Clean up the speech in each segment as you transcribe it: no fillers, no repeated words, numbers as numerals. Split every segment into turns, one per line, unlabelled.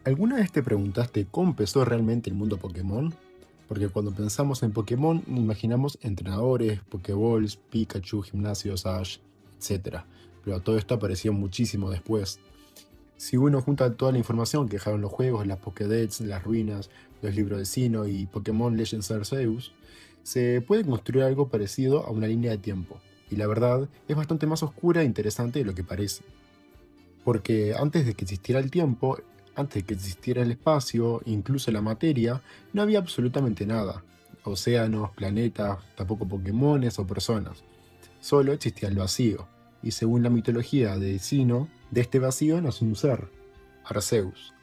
¿Alguna vez te preguntaste cómo empezó realmente el mundo Pokémon? Porque cuando pensamos en Pokémon, imaginamos entrenadores, Pokéballs, Pikachu, gimnasios, Ash, etc. Pero todo esto apareció muchísimo después. Si uno junta toda la información que dejaron los juegos, las Pokédex, las ruinas, los libros de Sinnoh y Pokémon Legends Arceus, se puede construir algo parecido a una línea de tiempo. Y la verdad, es bastante más oscura e interesante de lo que parece. Porque antes de que existiera el tiempo, antes de que existiera el espacio, incluso la materia, no había absolutamente nada. Océanos, planetas, tampoco Pokémones o personas. Solo existía el vacío. Y según la mitología de Sinnoh, de este vacío nace un ser, Arceus.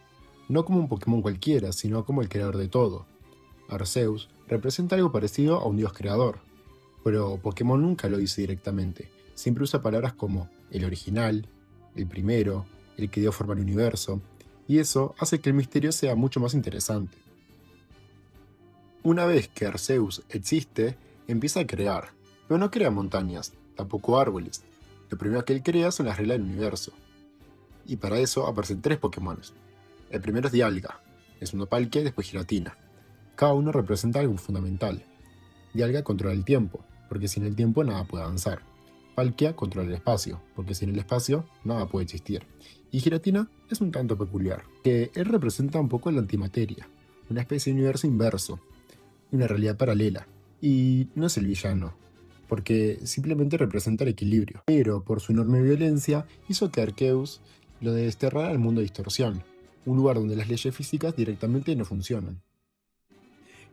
No como un Pokémon cualquiera, sino como el creador de todo. Arceus representa algo parecido a un dios creador. Pero Pokémon nunca lo dice directamente. Siempre usa palabras como el original, el primero, el que dio forma al universo, y eso hace que el misterio sea mucho más interesante. Una vez que Arceus existe, empieza a crear, pero no crea montañas, tampoco árboles. Lo primero que él crea son las reglas del universo. Y para eso aparecen tres Pokémon. El primero es Dialga, el segundo Palkia y después Giratina. Cada uno representa algo fundamental. Dialga controla el tiempo, porque sin el tiempo nada puede avanzar. Palkia controla el espacio, porque sin el espacio nada puede existir. Y Giratina es un tanto peculiar, que él representa un poco la antimateria, una especie de universo inverso, una realidad paralela. Y no es el villano, porque simplemente representa el equilibrio. Pero por su enorme violencia hizo que Arceus lo desterrara al mundo de distorsión, un lugar donde las leyes físicas directamente no funcionan.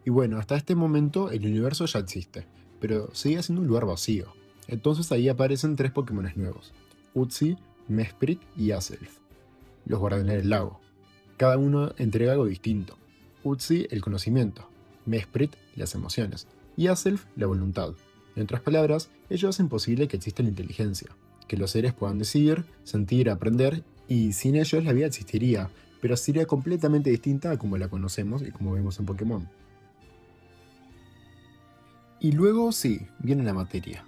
Y bueno, hasta este momento el universo ya existe, pero sigue siendo un lugar vacío. Entonces ahí aparecen tres Pokémon nuevos, Uzi, Mesprit y Azelf, los guardianes del lago. Cada uno entrega algo distinto. Uzi el conocimiento, Mesprit las emociones y Azelf la voluntad. En otras palabras, ellos hacen posible que exista la inteligencia, que los seres puedan decidir, sentir, aprender, y sin ellos la vida existiría, pero sería completamente distinta a como la conocemos y como vemos en Pokémon. Y luego sí, viene la materia.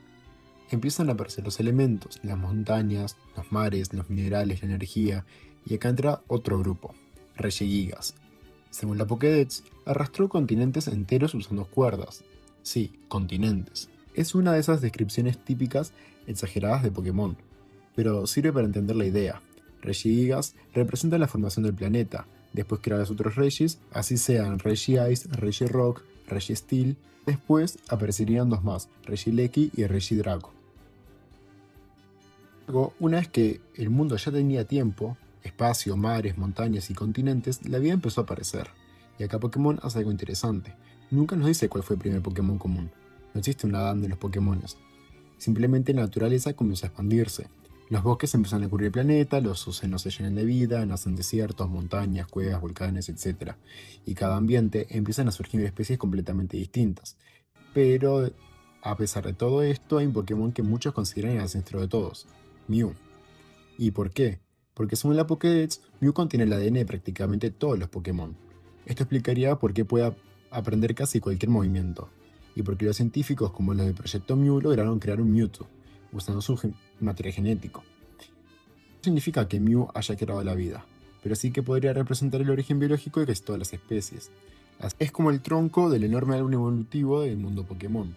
Empiezan a aparecer los elementos, las montañas, los mares, los minerales, la energía, y acá entra otro grupo, Regigigas. Según la Pokédex, arrastró continentes enteros usando cuerdas. Sí, continentes. Es una de esas descripciones típicas exageradas de Pokémon, pero sirve para entender la idea. Regigigas representa la formación del planeta, después crear los otros Regis, así sean Regice, Regirock, Registeel. Después aparecerían dos más, Regieleki y Regidrago. Luego, una vez que el mundo ya tenía tiempo, espacio, mares, montañas y continentes, la vida empezó a aparecer. Y acá Pokémon hace algo interesante. Nunca nos dice cuál fue el primer Pokémon común. No existe un Adán de los Pokémones. Simplemente la naturaleza comenzó a expandirse. Los bosques empiezan a cubrir el planeta, los océanos se llenan de vida, nacen desiertos, montañas, cuevas, volcanes, etc. Y cada ambiente empiezan a surgir especies completamente distintas. Pero, a pesar de todo esto, hay un Pokémon que muchos consideran el ancestro de todos, Mew. ¿Y por qué? Porque según la Pokédex, Mew contiene el ADN de prácticamente todos los Pokémon. Esto explicaría por qué puede aprender casi cualquier movimiento, y por qué los científicos como los del Proyecto Mew lograron crear un Mewtwo, usando su material genético. No significa que Mew haya creado la vida, pero sí que podría representar el origen biológico de casi todas las especies. Es como el tronco del enorme árbol evolutivo del mundo Pokémon.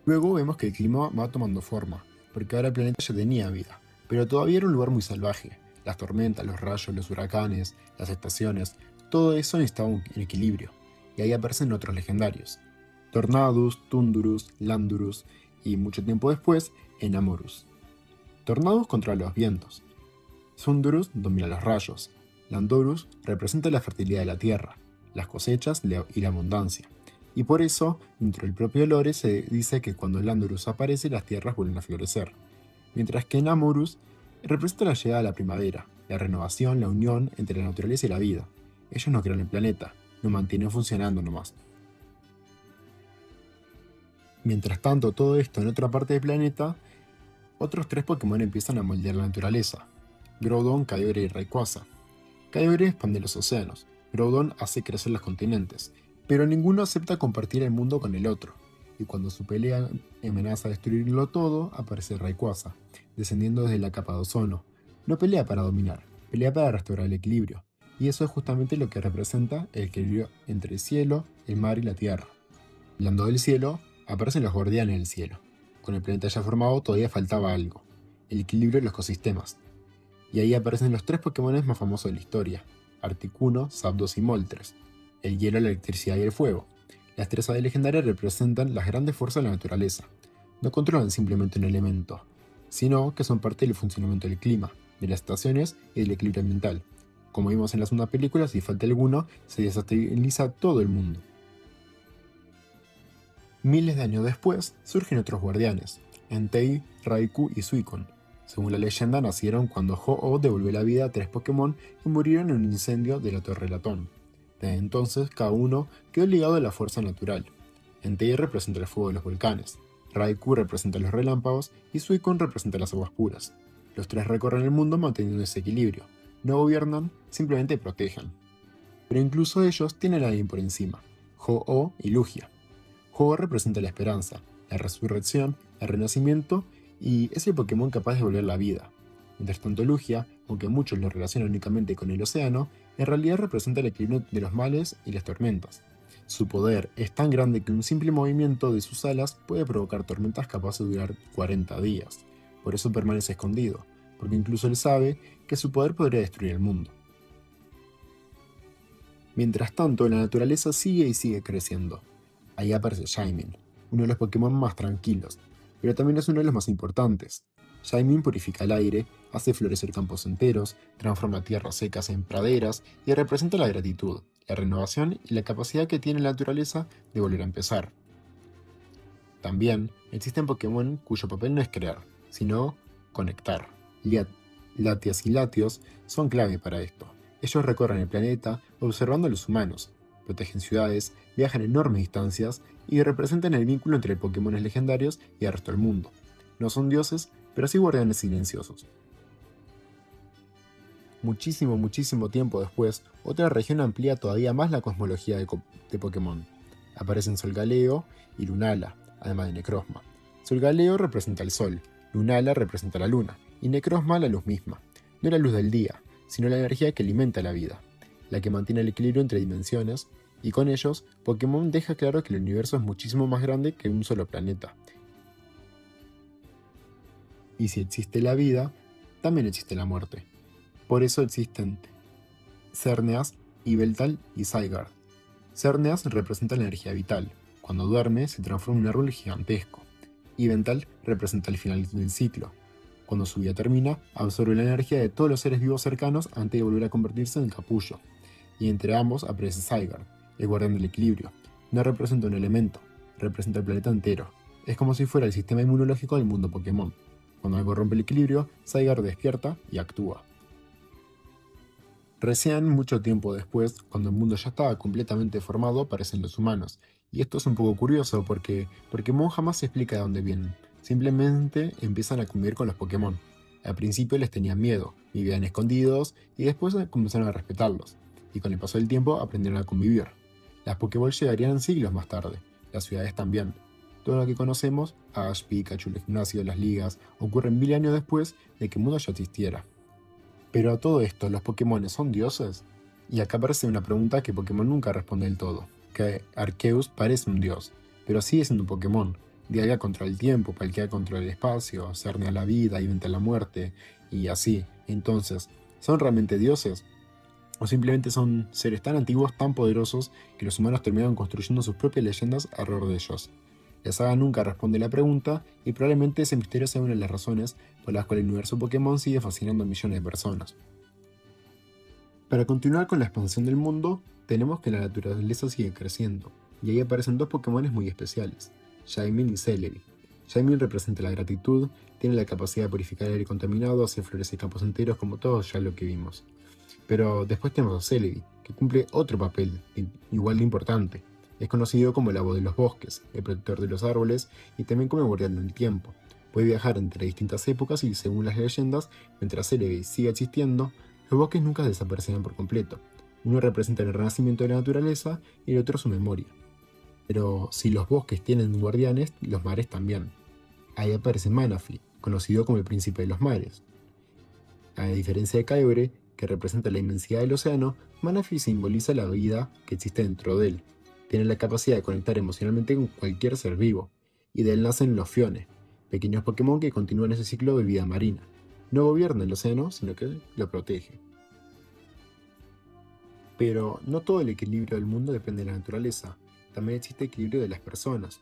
Luego vemos que el clima va tomando forma, porque ahora el planeta ya tenía vida, pero todavía era un lugar muy salvaje. Las tormentas, los rayos, los huracanes, las estaciones, todo eso estaba en equilibrio, y ahí aparecen otros legendarios. Tornadus, Tundurus, Landurus y mucho tiempo después, Enamorus. Tornadus controla los vientos. Thundurus domina los rayos. Landorus representa la fertilidad de la tierra, las cosechas y la abundancia. Y por eso, dentro del propio lore se dice que cuando Landorus aparece las tierras vuelven a florecer. Mientras que Enamorus representa la llegada de la primavera, la renovación, la unión entre la naturaleza y la vida. Ellos no crean el planeta, lo mantienen funcionando nomás. Mientras tanto, todo esto en otra parte del planeta, otros tres Pokémon empiezan a moldear la naturaleza: Groudon, Kyogre y Rayquaza. Kyogre expande los océanos, Groudon hace crecer los continentes, pero ninguno acepta compartir el mundo con el otro, y cuando su pelea amenaza destruirlo todo, aparece Rayquaza, descendiendo desde la capa de ozono. No pelea para dominar, pelea para restaurar el equilibrio, y eso es justamente lo que representa el equilibrio entre el cielo, el mar y la tierra. Hablando del cielo, aparecen los guardianes del cielo. Con el planeta ya formado todavía faltaba algo, el equilibrio de los ecosistemas. Y ahí aparecen los tres Pokémones más famosos de la historia, Articuno, Zapdos y Moltres, el hielo, la electricidad y el fuego. Las tres aves legendarias representan las grandes fuerzas de la naturaleza. No controlan simplemente un elemento, sino que son parte del funcionamiento del clima, de las estaciones y del equilibrio ambiental. Como vimos en la segunda película, si falta alguno, se desestabiliza todo el mundo. Miles de años después, surgen otros guardianes, Entei, Raikou y Suicune. Según la leyenda, nacieron cuando Ho-Oh devolvió la vida a tres Pokémon que murieron en un incendio de la Torre Latón. Desde entonces, cada uno quedó ligado a la fuerza natural. Entei representa el fuego de los volcanes, Raikou representa los relámpagos y Suicune representa las aguas puras. Los tres recorren el mundo manteniendo ese equilibrio. No gobiernan, simplemente protegen. Pero incluso ellos tienen a alguien por encima, Ho-Oh y Lugia. Ho-Oh representa la esperanza, la resurrección, el renacimiento y es el Pokémon capaz de devolver la vida. Mientras tanto Lugia, aunque muchos lo relacionan únicamente con el océano, en realidad representa el equilibrio de los males y las tormentas. Su poder es tan grande que un simple movimiento de sus alas puede provocar tormentas capaces de durar 40 días. Por eso permanece escondido, porque incluso él sabe que su poder podría destruir el mundo. Mientras tanto, la naturaleza sigue y sigue creciendo. Ahí aparece Shaymin, uno de los Pokémon más tranquilos, pero también es uno de los más importantes. Shaymin purifica el aire, hace florecer campos enteros, transforma tierras secas en praderas y representa la gratitud, la renovación y la capacidad que tiene la naturaleza de volver a empezar. También existen Pokémon cuyo papel no es crear, sino conectar. Latias y Latios son clave para esto. Ellos recorren el planeta observando a los humanos, protegen ciudades, viajan enormes distancias y representan el vínculo entre Pokémon legendarios y el resto del mundo. No son dioses, pero sí guardianes silenciosos. Muchísimo tiempo después, otra región amplía todavía más la cosmología de Pokémon. Aparecen Solgaleo y Lunala, además de Necrozma. Solgaleo representa el sol, Lunala representa la luna, y Necrozma la luz misma. No la luz del día, sino la energía que alimenta la vida, la que mantiene el equilibrio entre dimensiones, y con ellos, Pokémon deja claro que el universo es muchísimo más grande que un solo planeta. Y si existe la vida, también existe la muerte. Por eso existen Xerneas, Yveltal y Zygarde. Xerneas representa la energía vital. Cuando duerme, se transforma en un árbol gigantesco. Yveltal representa el final del ciclo. Cuando su vida termina, absorbe la energía de todos los seres vivos cercanos antes de volver a convertirse en capullo. Y entre ambos aparece Zygarde, el guardián del equilibrio. No representa un elemento, representa el planeta entero. Es como si fuera el sistema inmunológico del mundo Pokémon. Cuando algo rompe el equilibrio, Zygarde despierta y actúa. Recién, mucho tiempo después, cuando el mundo ya estaba completamente formado, aparecen los humanos. Y esto es un poco curioso porque Pokémon jamás se explica de dónde vienen. Simplemente empiezan a convivir con los Pokémon. Al principio les tenían miedo, vivían escondidos y después comenzaron a respetarlos. Y con el paso del tiempo aprendieron a convivir. Las Pokéballs llegarían siglos más tarde, las ciudades también. Todo lo que conocemos, Ash, Pikachu, el gimnasio, las ligas, ocurren 1000 años después de que el mundo ya existiera. Pero a todo esto, ¿los Pokémon son dioses? Y acá aparece una pregunta que Pokémon nunca responde del todo, que Arceus parece un dios, pero sigue siendo un Pokémon. Dialga controla el tiempo, Palkia controla el espacio, Cernea la vida, inventa la muerte, y así. Entonces, ¿son realmente dioses? ¿O simplemente son seres tan antiguos, tan poderosos, que los humanos terminaron construyendo sus propias leyendas alrededor de ellos? La saga nunca responde la pregunta, y probablemente ese misterio sea una de las razones por las cuales el universo Pokémon sigue fascinando a millones de personas. Para continuar con la expansión del mundo, tenemos que la naturaleza sigue creciendo, y ahí aparecen dos Pokémon muy especiales, Shaymin y Celebi. Shaymin representa la gratitud, tiene la capacidad de purificar el aire contaminado, hacer florecer campos enteros como todos ya lo que vimos. Pero después tenemos a Celebi, que cumple otro papel, igual de importante. Es conocido como el abuelo de los bosques, el protector de los árboles y también como el guardián del tiempo. Puede viajar entre distintas épocas y, según las leyendas, mientras Celebi siga existiendo, los bosques nunca desaparecerán por completo. Uno representa el renacimiento de la naturaleza y el otro su memoria. Pero si los bosques tienen guardianes, los mares también. Ahí aparece Manaphy, conocido como el príncipe de los mares. A diferencia de Kyogre, que representa la inmensidad del océano, Manaphy simboliza la vida que existe dentro de él. Tiene la capacidad de conectar emocionalmente con cualquier ser vivo, y de él nacen los Fiones, pequeños Pokémon que continúan ese ciclo de vida marina. No gobierna el océano, sino que lo protege. Pero no todo el equilibrio del mundo depende de la naturaleza, también existe equilibrio de las personas,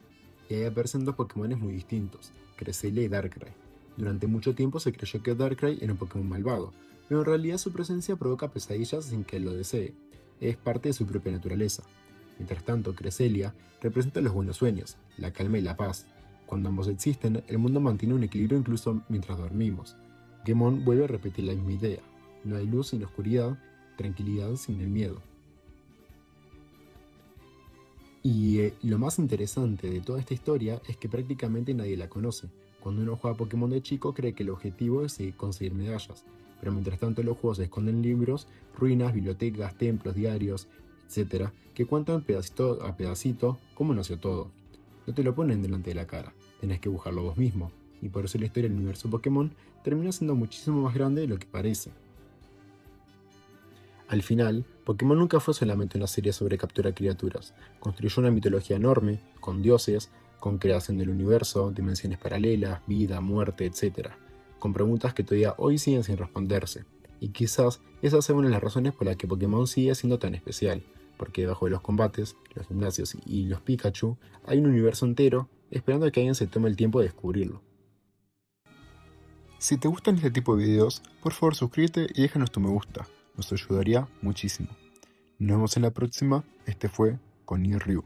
y ahí aparecen dos Pokémones muy distintos, Cresselia y Darkrai. Durante mucho tiempo se creyó que Darkrai era un Pokémon malvado, pero en realidad su presencia provoca pesadillas sin que él lo desee, es parte de su propia naturaleza. Mientras tanto, Cresselia representa los buenos sueños, la calma y la paz. Cuando ambos existen, el mundo mantiene un equilibrio incluso mientras dormimos. Pokémon vuelve a repetir la misma idea, no hay luz sin oscuridad, tranquilidad sin el miedo. Y lo más interesante de toda esta historia es que prácticamente nadie la conoce. Cuando uno juega Pokémon de chico cree que el objetivo es conseguir medallas, pero mientras tanto en los juegos se esconden libros, ruinas, bibliotecas, templos, diarios, etcétera, que cuentan pedacito a pedacito cómo nació todo. No te lo ponen delante de la cara, tenés que buscarlo vos mismo, y por eso la historia del universo Pokémon termina siendo muchísimo más grande de lo que parece. Al final, Pokémon nunca fue solamente una serie sobre capturar criaturas, construyó una mitología enorme, con dioses, con creación del universo, dimensiones paralelas, vida, muerte, etc., con preguntas que todavía hoy siguen sin responderse. Y quizás esa sea una de las razones por las que Pokémon sigue siendo tan especial, porque debajo de los combates, los gimnasios y los Pikachu hay un universo entero esperando a que alguien se tome el tiempo de descubrirlo. Si te gustan este tipo de videos, por favor suscríbete y déjanos tu me gusta, nos ayudaría muchísimo. Nos vemos en la próxima, este fue Connie Ryu.